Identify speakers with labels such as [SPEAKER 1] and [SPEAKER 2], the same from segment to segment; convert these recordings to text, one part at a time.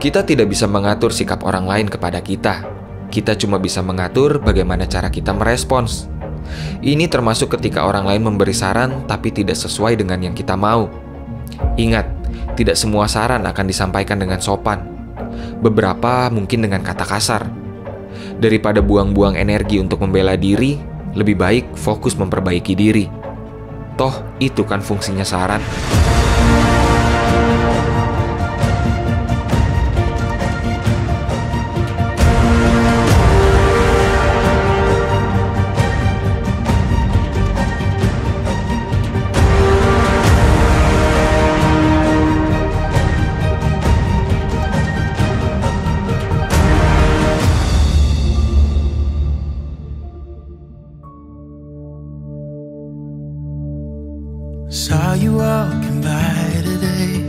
[SPEAKER 1] Kita tidak bisa mengatur sikap orang lain kepada kita. Kita cuma bisa mengatur bagaimana cara kita merespons. Ini termasuk ketika orang lain memberi saran tapi tidak sesuai dengan yang kita mau. Ingat, tidak semua saran akan disampaikan dengan sopan. Beberapa mungkin dengan kata kasar. Daripada buang-buang energi untuk membela diri, lebih baik fokus memperbaiki diri. Toh, itu kan fungsinya saran.
[SPEAKER 2] Saw you walking by today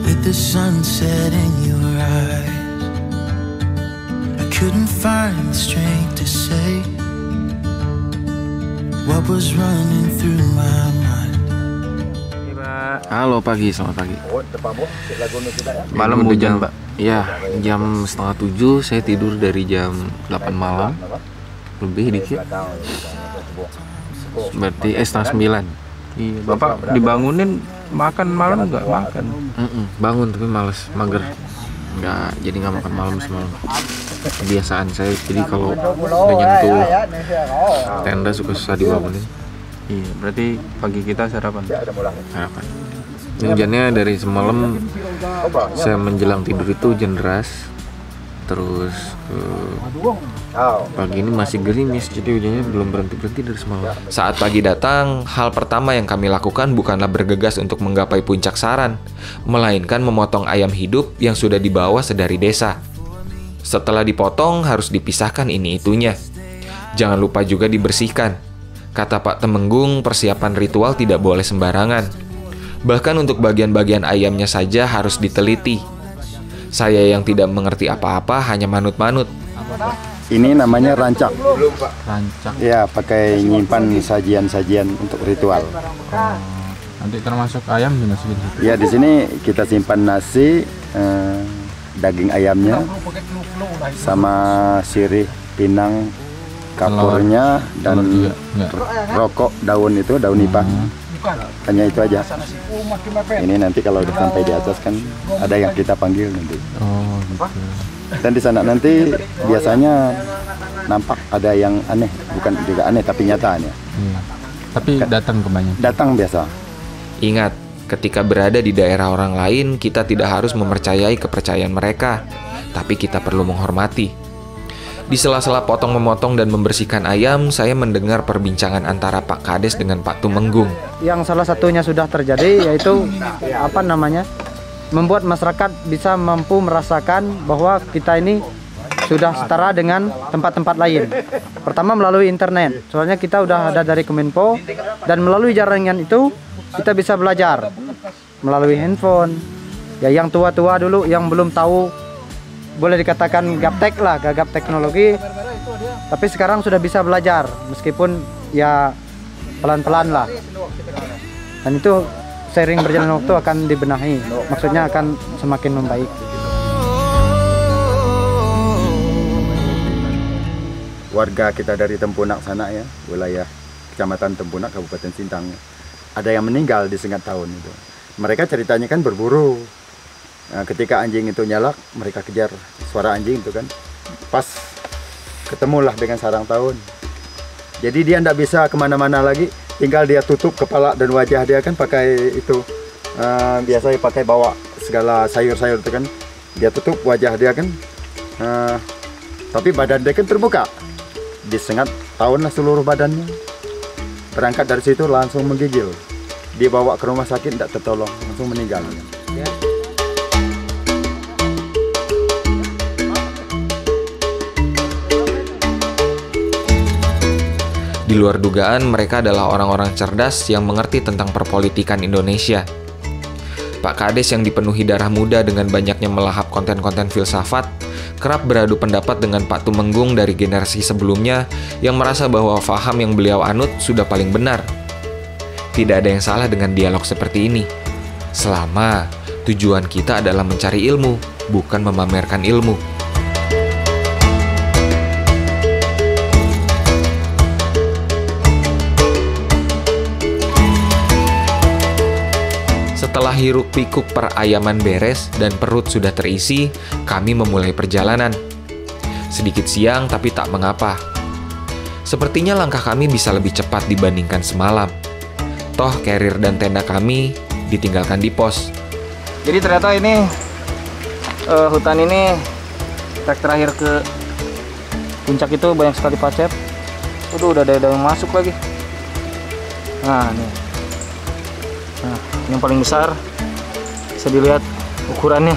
[SPEAKER 2] with the sunset in your eyes. I couldn't find the strength to say what was running through my mind.
[SPEAKER 3] Halo pagi, selamat pagi. Malam hujan, Pak. Iya, jam 6:30 saya tidur dari jam 8 malam. Lebih dikit. Berarti 8:30.
[SPEAKER 4] Iya, Bapak dibangunin makan malam nggak makan?
[SPEAKER 3] Bangun tapi males, mager. Jadi nggak makan malam semalam. Kebiasaan saya, jadi kalau udah nyentuh tenda suka susah dibangunin.
[SPEAKER 4] Iya, berarti pagi kita sarapan.
[SPEAKER 3] Sarapan. Hujannya dari semalam, saya menjelang tidur itu hujan deras. Terus pagi ini masih gerimis, jadi hujannya belum berhenti dari semalam.
[SPEAKER 1] Saat pagi datang, hal pertama yang kami lakukan bukanlah bergegas untuk menggapai puncak saran, melainkan memotong ayam hidup yang sudah dibawa sedari desa. Setelah dipotong, harus dipisahkan ini itunya. Jangan lupa juga dibersihkan. Kata Pak Temenggung, persiapan ritual tidak boleh sembarangan. Bahkan untuk bagian-bagian ayamnya saja harus diteliti. Saya yang tidak mengerti apa-apa hanya manut-manut.
[SPEAKER 5] Ini namanya rancak.
[SPEAKER 4] Rancak.
[SPEAKER 5] Ya, pakai nyimpan sajian-sajian untuk ritual.
[SPEAKER 4] Nanti termasuk ayam dimasukin situ.
[SPEAKER 5] Ya, di sini kita simpan nasi, daging ayamnya, sama sirih, pinang, kapurnya, dan rokok daun itu, daun nipah. Hanya itu aja. Ini nanti kalau udah sampai di atas kan ada yang kita panggil nanti.
[SPEAKER 4] Oh, gitu.
[SPEAKER 5] Dan di sana nanti biasanya nampak ada yang aneh, bukan juga aneh tapi nyata aneh.
[SPEAKER 4] Tapi datang kebanyakan.
[SPEAKER 5] Datang biasa.
[SPEAKER 1] Ingat, ketika berada di daerah orang lain, kita tidak harus mempercayai kepercayaan mereka, tapi kita perlu menghormati. Di sela-sela potong-memotong dan membersihkan ayam, saya mendengar perbincangan antara Pak Kades dengan Pak Tumenggung.
[SPEAKER 6] Yang salah satunya sudah terjadi, yaitu membuat masyarakat bisa mampu merasakan bahwa kita ini sudah setara dengan tempat-tempat lain. Pertama melalui internet, soalnya kita udah ada dari Kominfo, dan melalui jaringan itu kita bisa belajar melalui handphone. Ya, yang tua-tua dulu yang belum tahu, boleh dikatakan gaptek lah, gagap teknologi, tapi sekarang sudah bisa belajar meskipun ya pelan-pelan lah. Dan itu sering berjalan waktu akan dibenahi, maksudnya akan semakin membaik.
[SPEAKER 5] Warga kita dari Tempunak sana ya, wilayah Kecamatan Tempunak, Kabupaten Sintang, ada yang meninggal di Sengat Tahun itu. Mereka ceritanya kan berburu. Nah, ketika anjing itu nyalak, mereka kejar suara anjing itu kan. Pas ketemulah dengan sarang tahun. Jadi dia tidak bisa kemana-mana lagi, tinggal dia tutup kepala dan wajah dia kan pakai itu. Biasanya pakai bawa segala sayur-sayur itu kan. Dia tutup wajah dia kan. Tapi badan dia kan terbuka. Disengat tahun lah seluruh badannya. Berangkat dari situ langsung menggigil. Dibawa ke rumah sakit tidak tertolong, langsung meninggal. Ya.
[SPEAKER 1] Di luar dugaan, mereka adalah orang-orang cerdas yang mengerti tentang perpolitikan Indonesia. Pak Kades yang dipenuhi darah muda dengan banyaknya melahap konten-konten filsafat, kerap beradu pendapat dengan Pak Tumenggung dari generasi sebelumnya yang merasa bahwa faham yang beliau anut sudah paling benar. Tidak ada yang salah dengan dialog seperti ini, selama Tujuan kita adalah mencari ilmu, bukan memamerkan ilmu. Setelah hiruk-pikuk perayaman beres dan perut sudah terisi, kami memulai perjalanan. Sedikit siang tapi tak mengapa. Sepertinya langkah kami bisa lebih cepat dibandingkan semalam. Toh carrier dan tenda kami ditinggalkan di pos.
[SPEAKER 4] Jadi ternyata ini hutan ini trek terakhir ke puncak itu banyak sekali pacet. Udah ada yang masuk lagi. Nah, nih. Nah, ini yang paling besar. Bisa dilihat ukurannya.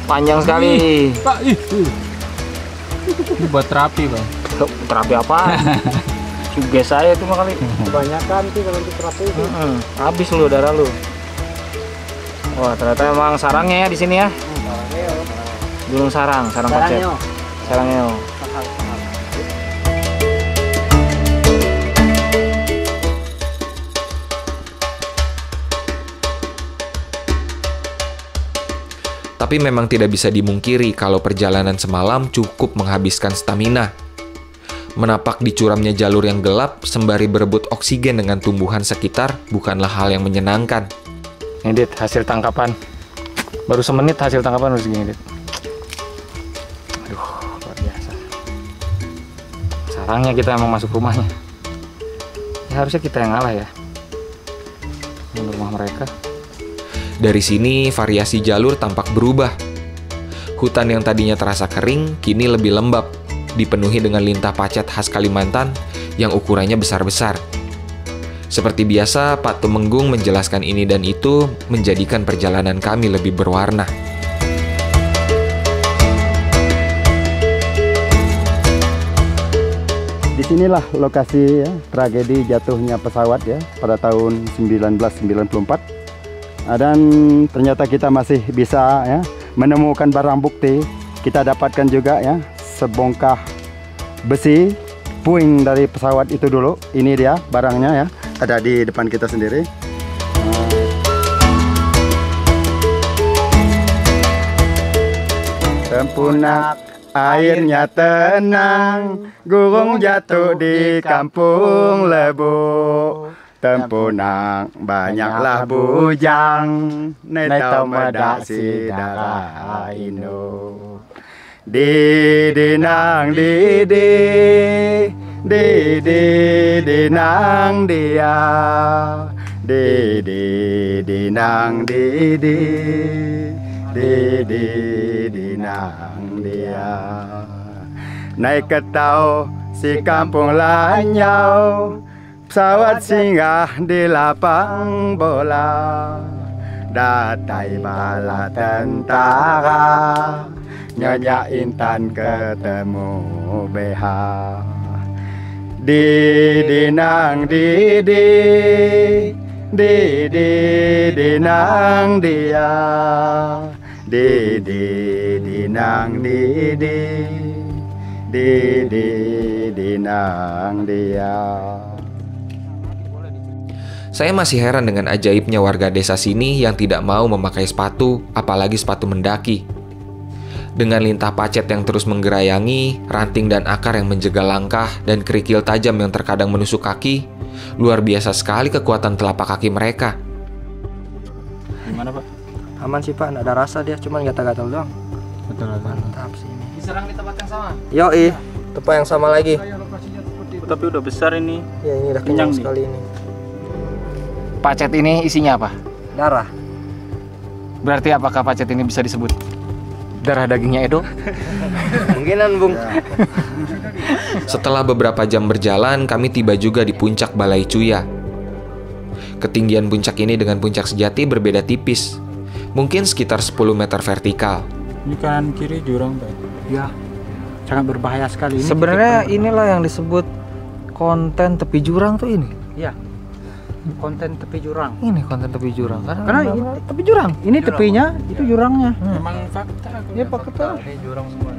[SPEAKER 4] Panjang sekali.
[SPEAKER 7] Pak, ini buat terapi, Bang.
[SPEAKER 4] Terapi apa? Juga saya itu mah kali.
[SPEAKER 6] Kebanyakan sih kalau untuk terapi itu.
[SPEAKER 4] Habis lu darah lu. Wah, ternyata emang sarangnya ya di sini ya. Gunung Sarang, Sarang Pacet. Sarangnya.
[SPEAKER 1] Tapi memang tidak bisa dimungkiri kalau perjalanan semalam cukup menghabiskan stamina. Menapak di curamnya jalur yang gelap sembari berebut oksigen dengan tumbuhan sekitar bukanlah hal yang menyenangkan.
[SPEAKER 4] Ini Dit, hasil tangkapan. Baru semenit hasil tangkapan harus gini Dit. Aduh, luar biasa. Sarangnya kita emang masuk rumahnya. Ya, harusnya kita yang ngalah ya. Ini rumah mereka.
[SPEAKER 1] Dari sini variasi jalur tampak berubah. Hutan yang tadinya terasa kering kini lebih lembab, dipenuhi dengan lintah pacet khas Kalimantan yang ukurannya besar-besar. Seperti biasa, Pak Tumenggung menjelaskan ini dan itu menjadikan perjalanan kami lebih berwarna.
[SPEAKER 5] Disinilah lokasi ya, tragedi jatuhnya pesawat ya pada tahun 1994. Dan ternyata kita masih bisa ya menemukan barang bukti. Kita dapatkan juga ya sebongkah besi puing dari pesawat itu dulu. Ini dia barangnya ya, ada di depan kita sendiri. Tempunak airnya tenang, gurung jatuh di kampung Lebu. Tempunak banyaklah bujang, netau medak si darah Indo. Dinang dinang dia, dinang dinang dia. Naik ke tau si kampung Lanyau, pesawat singgah di lapang bola. Datai bala tentara, Nyonya Intan ketemu BH. Dinang dinang dia, dinang dinang dia.
[SPEAKER 1] Saya masih heran dengan ajaibnya warga desa sini yang tidak mau memakai sepatu, apalagi sepatu mendaki. Dengan lintah pacet yang terus menggerayangi, ranting dan akar yang menjegal langkah, dan kerikil tajam yang terkadang menusuk kaki, luar biasa sekali kekuatan telapak kaki mereka.
[SPEAKER 4] Gimana Pak?
[SPEAKER 6] Aman sih Pak, nggak ada rasa dia, cuma gatal-gatal doang.
[SPEAKER 7] Betul-betul.
[SPEAKER 6] Mantap sih ini.
[SPEAKER 7] Diserang di tempat yang sama.
[SPEAKER 6] Yoi, tempat yang sama lagi.
[SPEAKER 4] Tapi udah besar ini.
[SPEAKER 6] Ya ini udah
[SPEAKER 4] Kenyang
[SPEAKER 6] kenyang
[SPEAKER 4] nih.
[SPEAKER 6] sekali ini.
[SPEAKER 4] Pacet ini isinya apa?
[SPEAKER 6] Darah.
[SPEAKER 4] Berarti apakah pacet ini bisa disebut darah dagingnya Edo?
[SPEAKER 6] Mungkinan Bung.
[SPEAKER 1] Setelah beberapa jam berjalan, kami tiba juga di puncak Balai Cuya. Ketinggian puncak ini dengan puncak sejati berbeda tipis, mungkin sekitar 10 meter vertikal.
[SPEAKER 7] Ini kanan kiri jurang, Pak.
[SPEAKER 6] Ya, sangat berbahaya sekali ini.
[SPEAKER 3] Sebenarnya inilah yang disebut konten tepi jurang tuh ini.
[SPEAKER 6] Iya. Konten tepi jurang.
[SPEAKER 3] Ini konten tepi jurang.
[SPEAKER 6] Karena ini tepi jurang. Ini tepinya, itu jurangnya.
[SPEAKER 7] Memang fakta.
[SPEAKER 6] Iya fakta.
[SPEAKER 7] Ini jurang semua.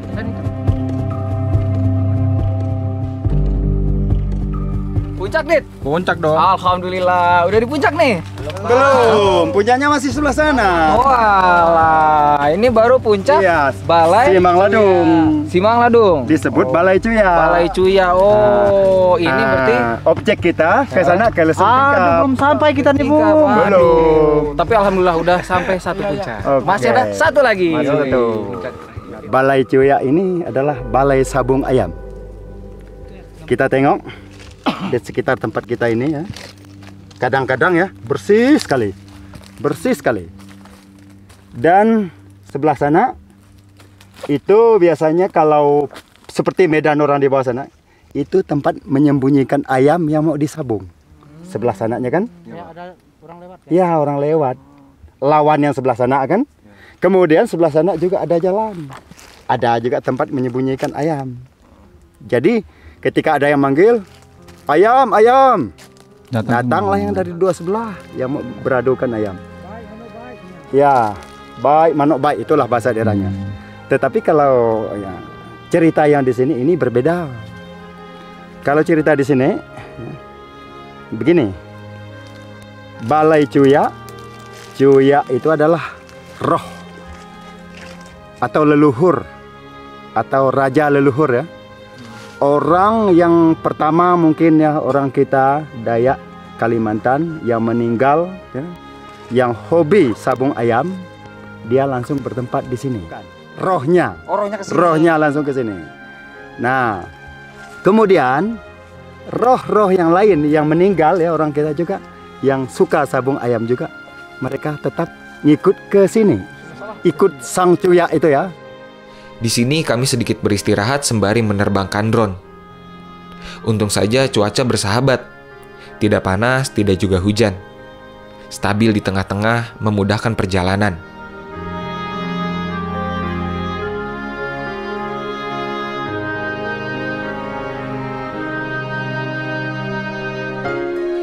[SPEAKER 4] Puncak, Dit?
[SPEAKER 7] Puncak dong.
[SPEAKER 4] Alhamdulillah, udah di puncak nih.
[SPEAKER 5] Belum, puncaknya masih sebelah sana.
[SPEAKER 4] Oh alah, ini baru puncak
[SPEAKER 5] Iya,
[SPEAKER 4] Balai
[SPEAKER 5] Simang Ladung.
[SPEAKER 4] Simang Ladung.
[SPEAKER 5] Disebut Balai Cuya.
[SPEAKER 4] Balai Cuya. Oh, ini berarti
[SPEAKER 5] objek kita ke sana ke Lesung Tingkap.
[SPEAKER 6] belum sampai kita nih, Bu.
[SPEAKER 4] Tingkap, aduh.
[SPEAKER 5] Belum.
[SPEAKER 4] Tapi alhamdulillah udah sampai satu puncak.
[SPEAKER 5] Oke.
[SPEAKER 4] Masih ada satu lagi.
[SPEAKER 5] Masih satu.
[SPEAKER 4] Puncak.
[SPEAKER 5] Balai Cuya ini adalah balai sabung ayam. Kita tengok di sekitar tempat kita ini ya. Kadang-kadang ya bersih sekali. Bersih sekali. Dan sebelah sana itu biasanya kalau seperti medan orang di bawah sana, itu tempat menyembunyikan ayam yang mau disabung. Sebelah sananya kan?
[SPEAKER 6] Ya, ada orang lewat.
[SPEAKER 5] Ya, orang lewat. Lawan yang sebelah sana kan? Kemudian sebelah sana juga ada jalan. Ada juga tempat menyembunyikan ayam. Jadi ketika ada yang manggil, ayam, ayam, datanglah yang dari dua sebelah yang mau beradukan ayam. Ya, baik, manuk baik, itulah bahasa daerahnya. Tetapi kalau ya, cerita yang di sini ini berbeda. Kalau cerita di sini begini. Balai Cuya, Cuya itu adalah roh atau leluhur atau raja leluhur ya. Orang yang pertama mungkin ya orang kita Dayak Kalimantan yang meninggal ya, yang hobi sabung ayam, dia langsung bertempat di sini. Rohnya, rohnya langsung ke sini. Nah, kemudian roh-roh yang lain yang meninggal ya orang kita juga yang suka sabung ayam juga, mereka tetap ngikut ke sini, ikut sang Cuya itu ya.
[SPEAKER 1] Di sini kami sedikit beristirahat sembari menerbangkan drone. Untung saja cuaca bersahabat. Tidak panas, tidak juga hujan. Stabil di tengah-tengah, memudahkan perjalanan.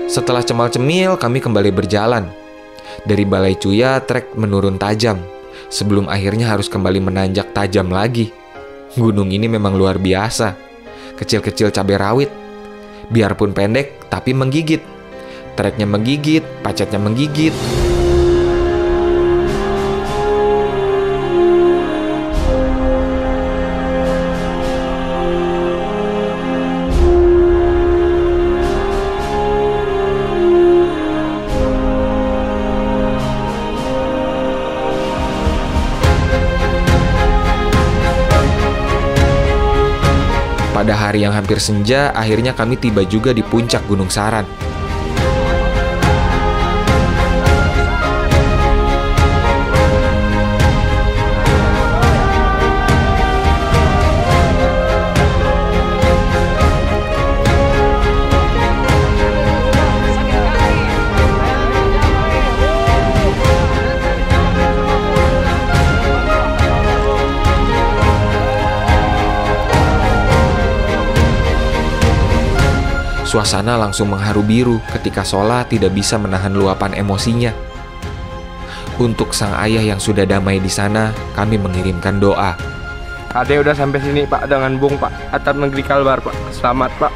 [SPEAKER 1] Setelah cemal-cemil, kami kembali berjalan. Dari Balai Cuya, trek menurun tajam. Sebelum akhirnya harus kembali menanjak tajam lagi. Gunung ini memang luar biasa. Kecil-kecil cabai rawit. Biarpun pendek, tapi menggigit. Treknya menggigit, pacetnya menggigit. Pada hari yang hampir senja, akhirnya kami tiba juga di puncak Gunung Saran. Suasana langsung mengharu biru ketika Sola tidak bisa menahan luapan emosinya. Untuk sang ayah yang sudah damai di sana, kami mengirimkan doa.
[SPEAKER 3] Ade udah sampai sini Pak dengan Bung Pak, atap negeri Kalbar Pak. Selamat Pak.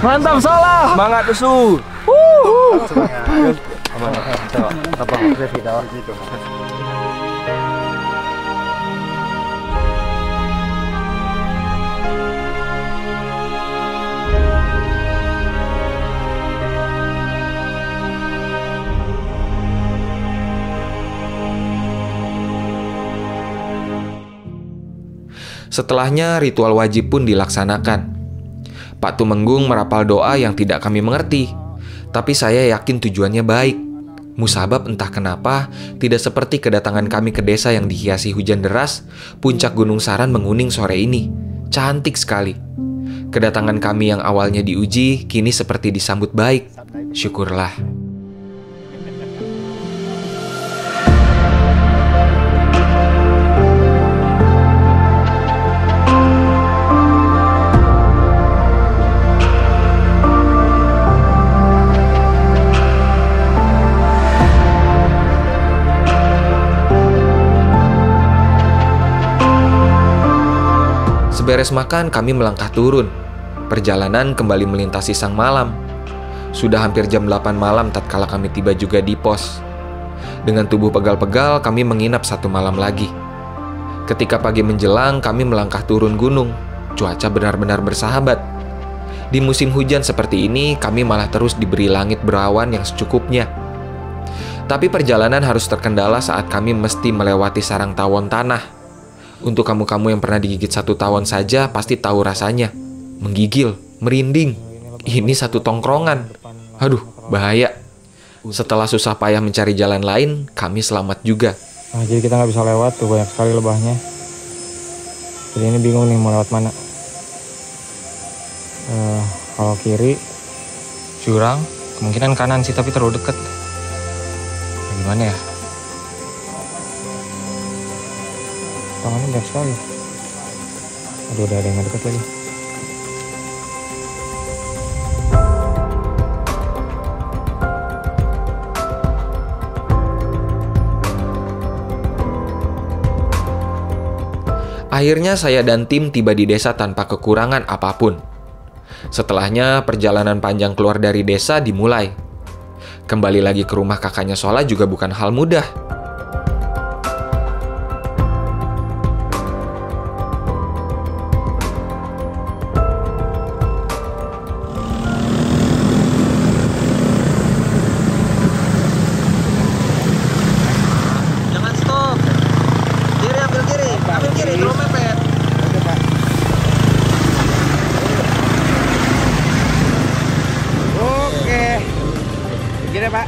[SPEAKER 4] Mantap Sola.
[SPEAKER 3] Semangat Usu.
[SPEAKER 1] Setelahnya ritual wajib pun dilaksanakan. Pak Tumenggung merapal doa yang tidak kami mengerti, tapi saya yakin tujuannya baik. Musabab entah kenapa tidak seperti kedatangan kami ke desa yang dihiasi hujan deras. Puncak Gunung Saran menguning sore ini. Cantik sekali. Kedatangan kami yang awalnya diuji kini seperti disambut baik. Syukurlah. Seberes makan, kami melangkah turun. Perjalanan kembali melintasi sang malam. Sudah hampir jam 8 malam tatkala kami tiba juga di pos. Dengan tubuh pegal-pegal, kami menginap 1 malam lagi. Ketika pagi menjelang, kami melangkah turun gunung. Cuaca benar-benar bersahabat. Di musim hujan seperti ini, kami malah terus diberi langit berawan yang secukupnya. Tapi perjalanan harus terkendala saat kami mesti melewati sarang tawon tanah. Untuk kamu-kamu yang pernah digigit 1 tawon saja, pasti tahu rasanya. Menggigil, merinding. Ini satu tongkrongan. Aduh, bahaya. Setelah susah payah mencari jalan lain, kami selamat juga.
[SPEAKER 4] Nah, jadi kita nggak bisa lewat tuh, banyak sekali lebahnya. Jadi ini bingung nih mau lewat mana. Kalau kiri jurang, kemungkinan kanan sih tapi terlalu deket. Gimana ya? Tangannya banyak sekali. Aduh, udah ada yang deket lagi.
[SPEAKER 1] Akhirnya saya dan tim tiba di desa tanpa kekurangan apapun. Setelahnya perjalanan panjang keluar dari desa dimulai. Kembali lagi ke rumah kakaknya Sola juga bukan hal mudah.
[SPEAKER 4] Jangan stop. Kiri, ambil kiri, belum mepet.
[SPEAKER 6] Oke. Gini Pak.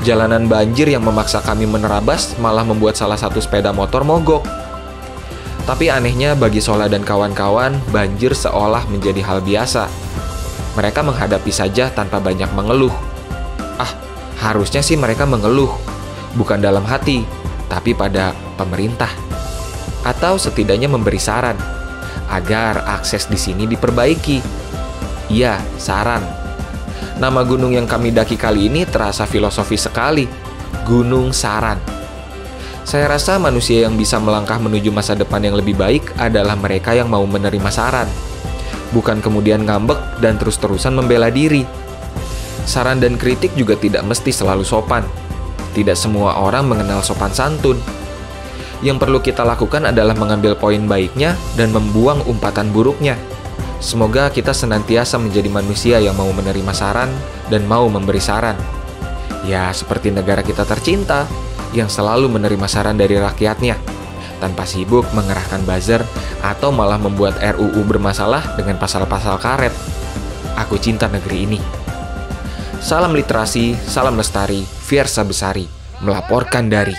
[SPEAKER 1] Jalanan banjir yang memaksa kami menerabas malah membuat salah satu sepeda motor mogok. Tapi anehnya bagi Sola dan kawan-kawan, banjir seolah menjadi hal biasa. Mereka menghadapi saja tanpa banyak mengeluh. Harusnya sih mereka mengeluh, bukan dalam hati, tapi pada pemerintah. Atau setidaknya memberi saran, agar akses di sini diperbaiki. Iya, saran. Nama gunung yang kami daki kali ini terasa filosofis sekali, Gunung Saran. Saya rasa manusia yang bisa melangkah menuju masa depan yang lebih baik adalah mereka yang mau menerima saran. Bukan kemudian ngambek dan terus-terusan membela diri. Saran dan kritik juga tidak mesti selalu sopan. Tidak semua orang mengenal sopan santun. Yang perlu kita lakukan adalah mengambil poin baiknya dan membuang umpatan buruknya. Semoga kita senantiasa menjadi manusia yang mau menerima saran dan mau memberi saran. Ya, seperti negara kita tercinta yang selalu menerima saran dari rakyatnya, tanpa sibuk mengerahkan buzzer atau malah membuat RUU bermasalah dengan pasal-pasal karet. Aku cinta negeri ini. Salam literasi, salam lestari, Fiersa Besari, melaporkan dari